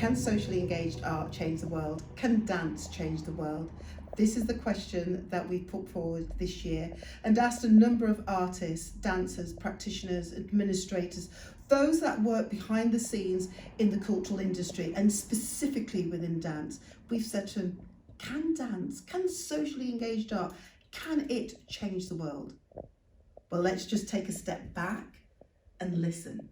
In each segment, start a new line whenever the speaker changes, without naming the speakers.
Can socially engaged art change the world? Can dance change the world? This is the question that we've put forward this year and asked a number of artists, dancers, practitioners, administrators, those that work behind the scenes in the cultural industry and specifically within dance. We've said to them, can dance, can socially engaged art, can it change the world? Well, let's just take a step back and listen.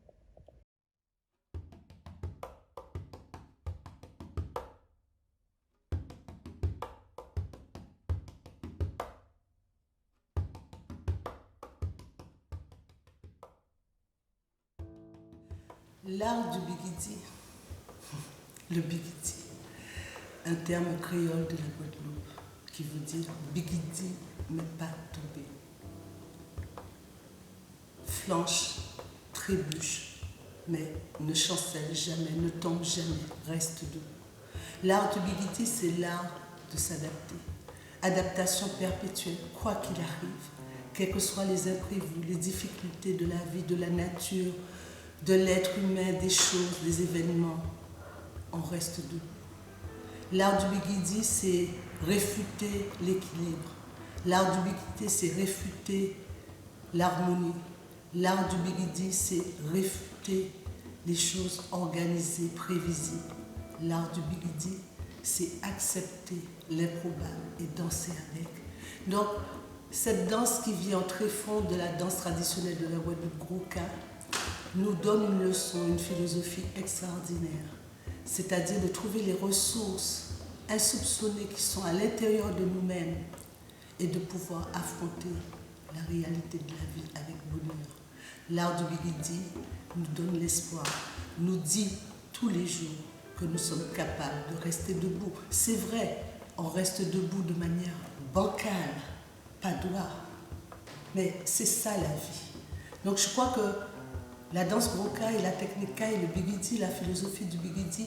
L'art du bigidi, le bigidi, un terme créole de la Guadeloupe qui veut dire bigidi mais pas tomber. Flanche, trébuche, mais ne chancelle jamais, ne tombe jamais, reste debout. L'art du bigidi, c'est l'art de s'adapter. Adaptation perpétuelle, quoi qu'il arrive, quels que soient les imprévus, les difficultés de la vie, de la nature, de l'être humain, des choses, des événements, on reste debout. L'art du bigidi, c'est réfuter l'équilibre. L'art du bigidi, c'est réfuter l'harmonie. L'art du bigidi, c'est réfuter les choses organisées, prévisibles. L'art du bigidi, c'est accepter l'improbable et danser avec. Donc, cette danse qui vient en tréfonds de la danse traditionnelle de la Guadeloupe Grouka nous donne une leçon, une philosophie extraordinaire. C'est-à-dire de trouver les ressources insoupçonnées qui sont à l'intérieur de nous-mêmes et de pouvoir affronter la réalité de la vie avec bonheur. L'art du bigidi nous donne l'espoir, nous dit tous les jours que nous sommes capables de rester debout. C'est vrai, on reste debout de manière bancale, pas droit, mais c'est ça la vie. Donc je crois que la danse Grouka et la technique Kai et le bigidi, la philosophie du bigidi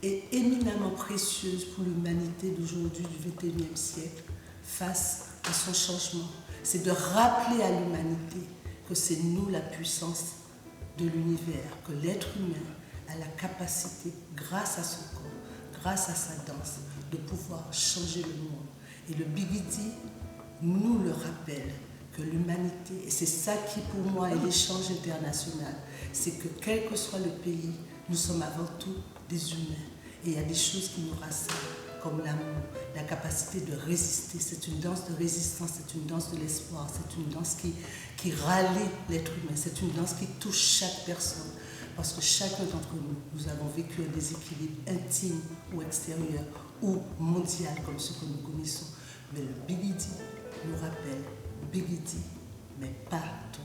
est éminemment précieuse pour l'humanité d'aujourd'hui du XXIe siècle face à son changement. C'est de rappeler à l'humanité que c'est nous la puissance de l'univers, que l'être humain a la capacité, grâce à son corps, grâce à sa danse, de pouvoir changer le monde. Et le bigidi nous le rappelle que l'humanité, et c'est ça qui pour moi est l'échange international, c'est que quel que soit le pays, nous sommes avant tout des humains. Et il y a des choses qui nous rassemblent, comme l'amour, la capacité de résister. C'est une danse de résistance, c'est une danse de l'espoir, c'est une danse qui rallie l'être humain, c'est une danse qui touche chaque personne. Parce que chacun d'entre nous, nous avons vécu un déséquilibre intime ou extérieur ou mondial comme ce que nous connaissons. Mais le bigidi nous rappelle bigidi, mais pas tomber.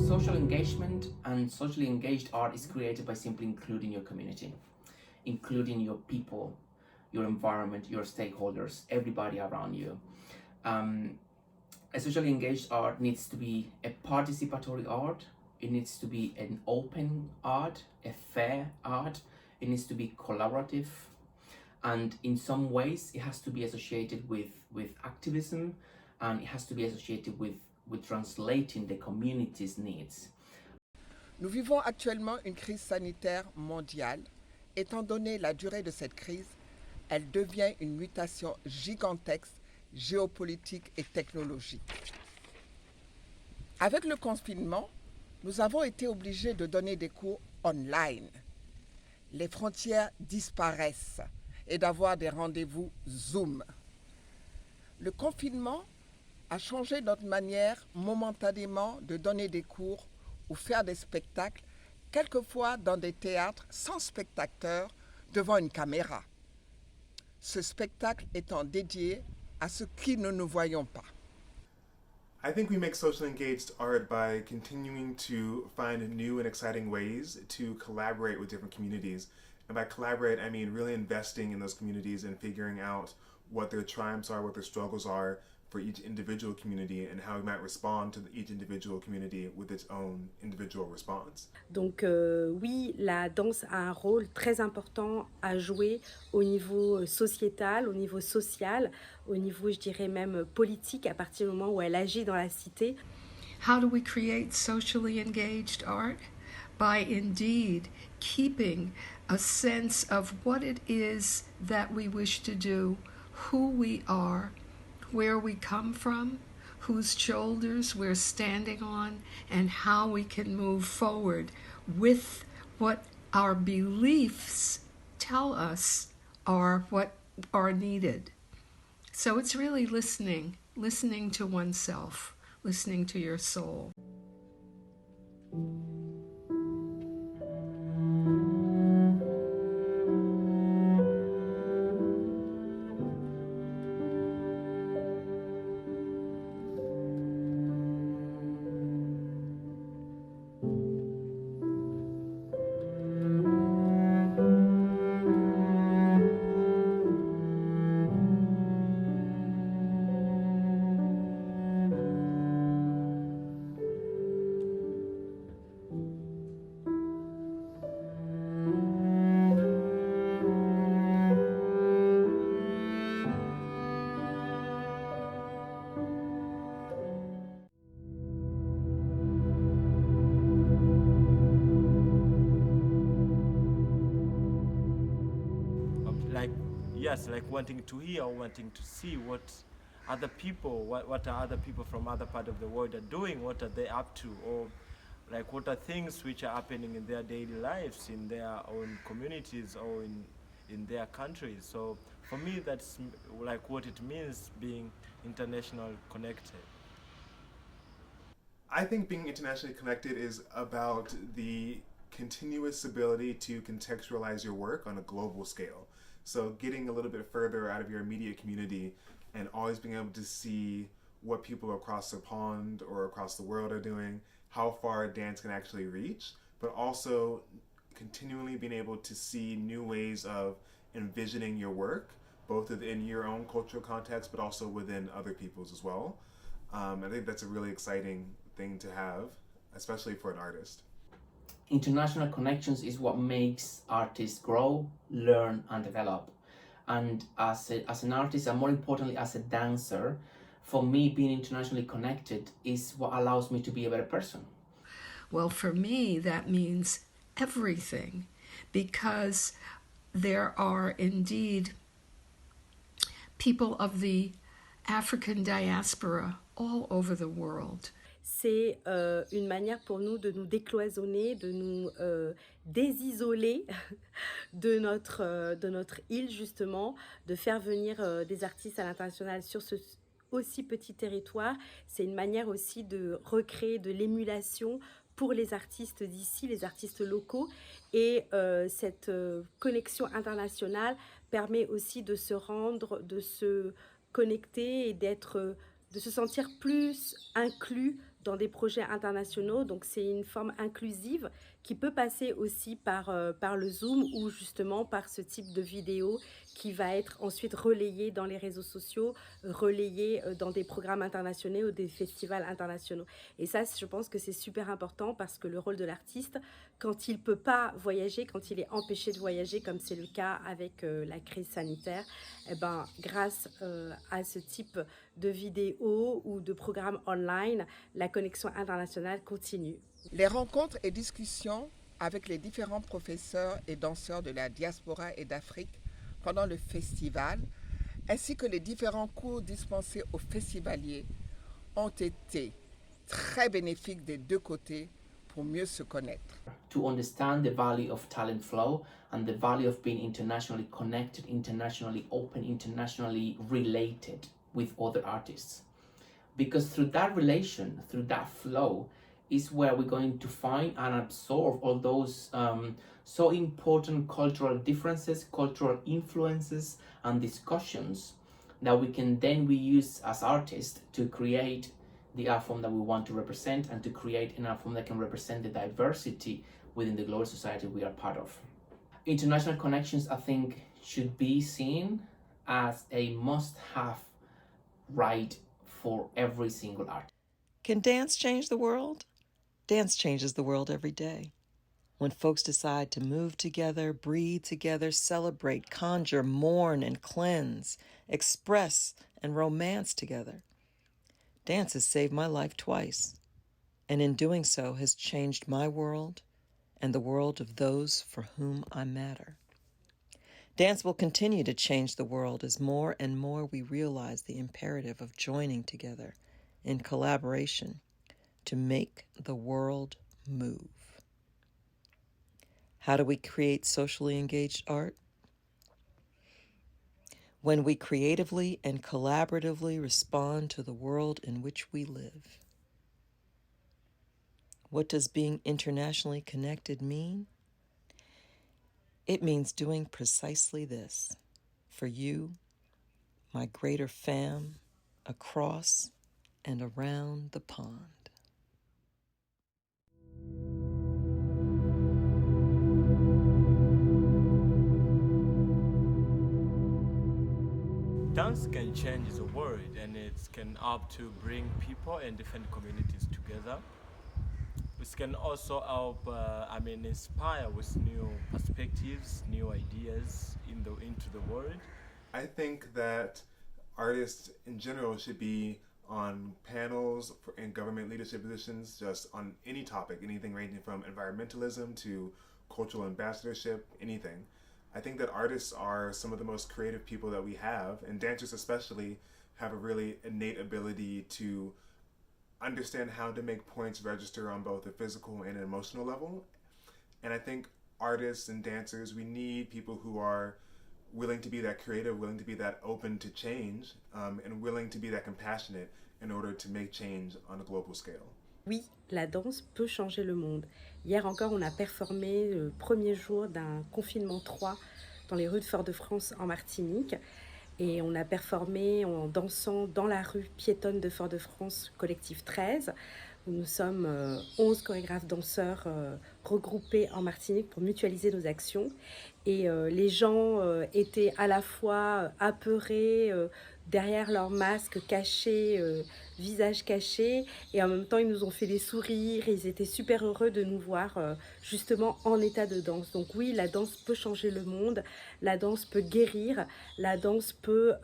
Social engagement and socially engaged art is created by simply including your community, including your people, your environment, your stakeholders, everybody around you. A socially engaged art needs to be a participatory art, it needs to be an open art, a fair art, it needs to be collaborative, and in some ways it has to be associated with activism, and it has to be associated with translating the community's needs.
Nous vivons actuellement une crise sanitaire mondiale. Étant donné la durée de cette crise, elle devient une mutation gigantesque, géopolitique et technologique. Avec le confinement, nous avons été obligés de donner des cours online. Les frontières disparaissent et d'avoir des rendez-vous Zoom. Le confinement a changé notre manière momentanément de donner des cours ou faire des spectacles, quelquefois dans des théâtres sans spectateurs devant une caméra. Ce spectacle étant dédié à ceux qui ne nous voyons pas.
I think we make socially engaged art by continuing to find new and exciting ways to collaborate with different communities And by collaborate, I mean really investing in those communities and figuring out what their triumphs are, what their struggles are for each individual community, and how we might respond to each individual community with its own individual response.
Donc oui, la danse a un rôle très important à jouer au niveau sociétal, au niveau social, au niveau, je dirais même politique, à partir du moment où elle agit dans la cité.
How do we create socially engaged art? By indeed keeping a sense of what it is that we wish to do, who we are, where we come from, whose shoulders we're standing on, and how we can move forward with what our beliefs tell us are what are needed. So it's really listening to oneself, listening to your soul.
Like wanting to hear or wanting to see what other people, what are other people from other part of the world are doing, what are they up to, or like what are things which are happening in their daily lives, in their own communities or in their countries. So for me, that's like what it means being international connected.
I think being internationally connected is about the continuous ability to contextualize your work on a global scale. So getting a little bit further out of your immediate community and always being able to see what people across the pond or across the world are doing, how far dance can actually reach, but also continually being able to see new ways of envisioning your work, both within your own cultural context, but also within other people's as well. I think that's a really exciting thing to have, especially for an artist.
International connections is what makes artists grow, learn, and develop. And as an artist, and more importantly as a dancer, for me, being internationally connected is what allows me to be a better person.
Well, for me, that means everything, because there are indeed people of the African diaspora all over the world.
C'est une manière pour nous de nous décloisonner, de nous désisoler de notre île justement, de faire venir des artistes à l'international sur ce aussi petit territoire. C'est une manière aussi de recréer de l'émulation pour les artistes d'ici, les artistes locaux. Et cette connexion internationale permet aussi de se rendre, de se connecter et de se sentir plus inclus dans des projets internationaux. Donc c'est une forme inclusive qui peut passer aussi par le Zoom ou justement par ce type de vidéo qui va être ensuite relayé dans les réseaux sociaux, relayé dans des programmes internationaux ou des festivals internationaux. Et ça, je pense que c'est super important parce que le rôle de l'artiste, quand il ne peut pas voyager, quand il est empêché de voyager, comme c'est le cas avec la crise sanitaire, eh ben, grâce à ce type de vidéos ou de programmes online, la connexion internationale continue.
Les rencontres et discussions avec les différents professeurs et danseurs de la diaspora et d'Afrique pendant le festival, ainsi que les différents cours dispensés aux festivaliers, ont été très bénéfiques des deux côtés pour mieux se connaître.
To understand the value of talent flow and the value of being internationally connected, internationally open, internationally related with other artists. Because through that relation, through that flow, is where we're going to find and absorb all those so important cultural differences, cultural influences, and discussions that we can then reuse as artists to create the art form that we want to represent and to create an art form that can represent the diversity within the global society we are part of. International connections, I think, should be seen as a must-have right for every single artist.
Can dance change the world? Dance changes the world every day. When folks decide to move together, breathe together, celebrate, conjure, mourn, and cleanse, express, and romance together. Dance has saved my life twice, and in doing so has changed my world and the world of those for whom I matter. Dance will continue to change the world as more and more we realize the imperative of joining together in collaboration to make the world move. How do we create socially engaged art? When we creatively and collaboratively respond to the world in which we live. What does being internationally connected mean? It means doing precisely this for you, my greater fam, across and around the pond.
Dance can change the world, and it can help to bring people and different communities together. It can also help, inspire with new perspectives, new ideas into the world.
I think that artists in general should be on panels in government leadership positions, just on any topic, anything ranging from environmentalism to cultural ambassadorship, anything. I think that artists are some of the most creative people that we have, and dancers especially have a really innate ability to understand how to make points register on both a physical and an emotional level. And I think artists and dancers, we need people who are willing to be that creative, willing to be that open to change, and willing to be that compassionate in order to make change on a global scale.
Oui, la danse peut changer le monde. Hier encore, on a performé le premier jour d'un confinement 3 dans les rues de Fort-de-France en Martinique. Et on a performé en dansant dans la rue piétonne de Fort-de-France, collectif 13, où nous sommes 11 chorégraphes danseurs regroupés en Martinique pour mutualiser nos actions. Et les gens étaient à la fois apeurés, derrière leur masque caché, visage caché, et en même temps ils nous ont fait des sourires, et ils étaient super heureux de nous voir justement en état de danse. Donc oui, la danse peut changer le monde, la danse peut guérir, la danse peut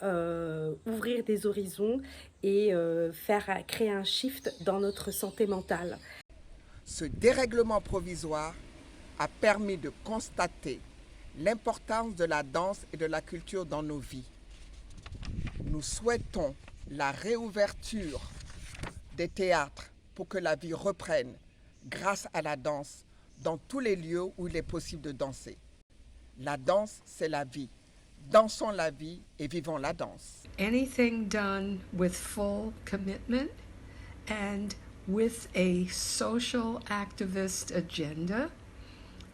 ouvrir des horizons et créer un shift dans notre santé mentale.
Ce dérèglement provisoire a permis de constater l'importance de la danse et de la culture dans nos vies. Nous souhaitons la réouverture des théâtres pour que la vie reprenne grâce à la danse dans tous les lieux où il est possible de danser. La danse, c'est la vie. Dansons la vie et vivons la danse.
Anything done with full commitment and with a social activist agenda,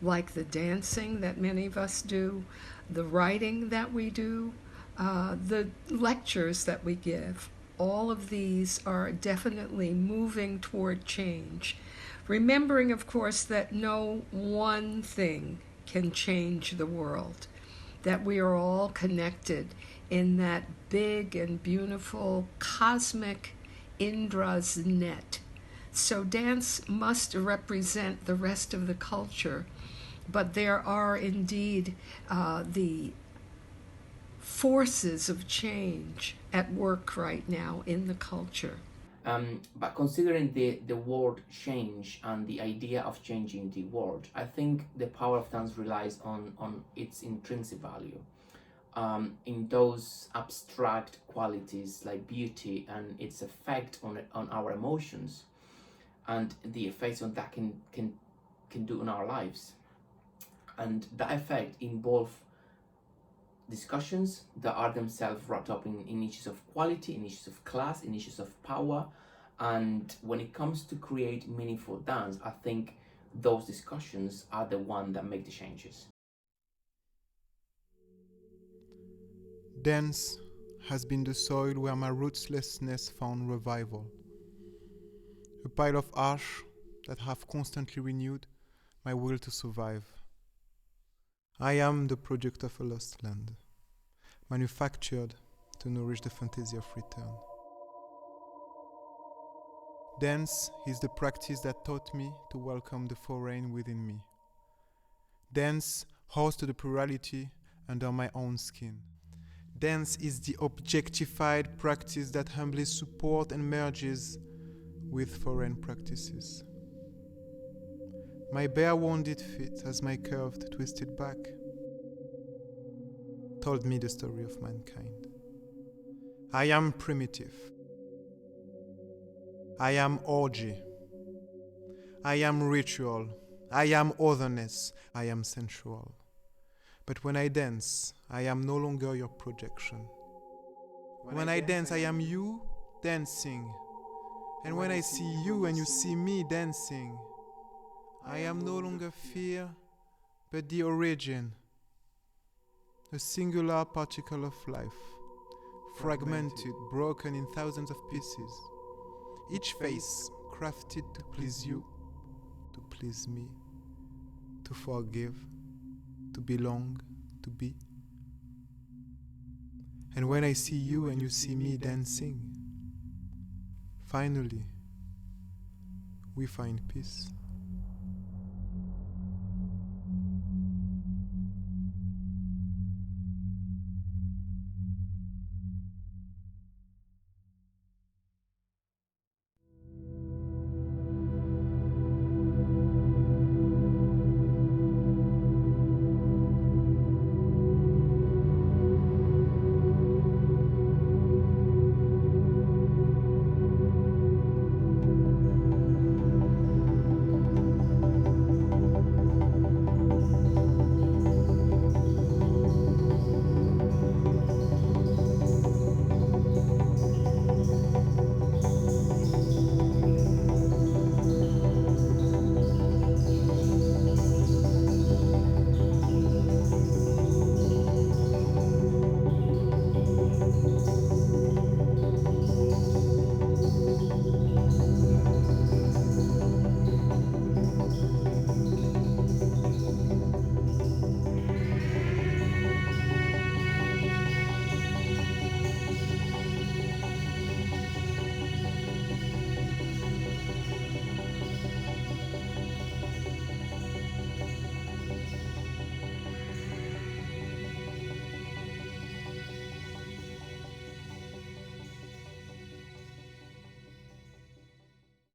like the dancing that many of us do, the writing that we do, the lectures that we give, all of these are definitely moving toward change. Remembering, of course, that no one thing can change the world, that we are all connected in that big and beautiful cosmic Indra's net. So dance must represent the rest of the culture, but there are indeed the forces of change at work right now in the culture.
But considering the word change and the idea of changing the world, I think the power of dance relies on its intrinsic value, in those abstract qualities like beauty and its effect on our emotions, and the effects on that can do in our lives. And that effect involves discussions that are themselves wrapped up in issues of quality, in issues of class, in issues of power. And when it comes to create meaningful dance, I think those discussions are the ones that make the changes.
Dance has been the soil where my rootlessness found revival. A pile of ash that have constantly renewed my will to survive. I am the product of a lost land, manufactured to nourish the fantasy of return. Dance is the practice that taught me to welcome the foreign within me. Dance holds to the plurality under my own skin. Dance is the objectified practice that humbly supports and merges with foreign practices. My bare wounded feet, as my curved, twisted back, told me the story of mankind. I am primitive. I am orgy. I am ritual. I am otherness. I am sensual. But when I dance, I am no longer your projection. When I dance, I am you dancing. And when I see you and you see me dancing, I am no longer fear, but the origin, a singular particle of life, fragmented, broken in thousands of pieces, each face crafted to please you, to please me, to forgive, to belong, to be. And when I see you and you see me dancing, finally, we find peace.